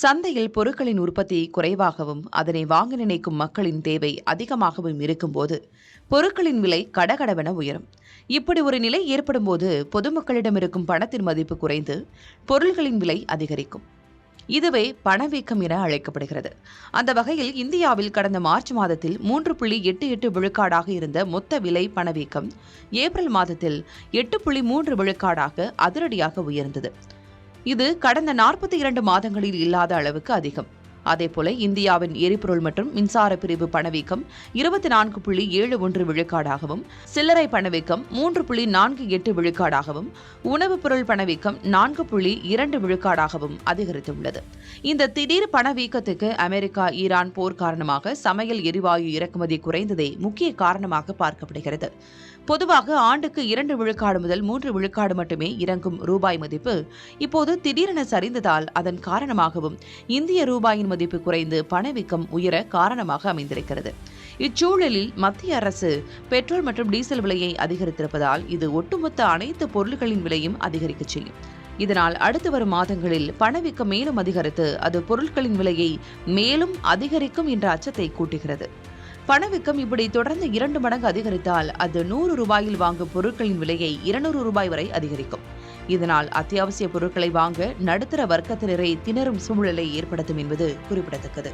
சந்தையில் பொருட்களின் உற்பத்தி குறைவாகவும் அதனை வாங்க நினைக்கும் மக்களின் தேவை அதிகமாகவும் இருக்கும்போது பொருட்களின் விலை கடகடவென உயரும். இப்படி ஒரு நிலை ஏற்படும் போது பொதுமக்களிடம் இருக்கும் பணத்தின் மதிப்பு குறைந்து பொருள்களின் விலை அதிகரிக்கும். இதுவே பணவீக்கம் என அழைக்கப்படுகிறது. அந்த வகையில் இந்தியாவில் கடந்த மார்ச் மாதத்தில் 3.88 விழுக்காடாக இருந்த மொத்த விலை பணவீக்கம் ஏப்ரல் மாதத்தில் 8.3 விழுக்காடாக அதிரடியாக உயர்ந்தது. இது கடந்த 42 மாதங்களில் இல்லாத அளவுக்கு அதிகம். அதேபோல இந்தியாவின் எரிபொருள் மற்றும் மின்சார பிரிவு பணவீக்கம் 24.71 விழுக்காடாகவும், சில்லறை பணவீக்கம் 3.48 விழுக்காடாகவும், உணவுப் பொருள் பணவீக்கம் 4.2 விழுக்காடாகவும் அதிகரித்துள்ளது. இந்த திடீர் பணவீக்கத்துக்கு அமெரிக்கா ஈரான் போர் காரணமாக சமையல் எரிவாயு இறக்குமதி குறைந்ததே முக்கிய காரணமாக பார்க்கப்படுகிறது. பொதுவாக ஆண்டுக்கு 2 விழுக்காடு முதல் 3 விழுக்காடு மட்டுமே இறங்கும் ரூபாய் மதிப்பு இப்போது திடீரென சரிந்ததால் அதன் காரணமாகவும் இந்திய ரூபாயின் மதிப்பு குறைந்து பணவீக்கம் உயர காரணமாக அமைந்திருக்கிறது. இச்சூழலில் மத்திய அரசு பெட்ரோல் மற்றும் டீசல் விலையை அதிகரித்திருப்பதால் இது ஒட்டுமொத்த அனைத்து பொருட்களின் விலையும் அதிகரிக்க செய்யும். இதனால் அடுத்து வரும் மாதங்களில் பணவீக்கம் மேலும் அதிகரித்து அது பொருட்களின் விலையை மேலும் அதிகரிக்கும் என்ற அச்சத்தை கூட்டுகிறது. பணவீக்கம் இப்படி தொடர்ந்து 2 மடங்கு அதிகரித்தால் அது 100 ரூபாயில் வாங்கும் பொருட்களின் விலையை 200 ரூபாய் வரை அதிகரிக்கும். இதனால் அத்தியாவசிய பொருட்களை வாங்க நடுத்தர வர்க்கத்தினரை திணறும் சூழலை ஏற்படுத்தும் என்பது குறிப்பிடத்தக்கது.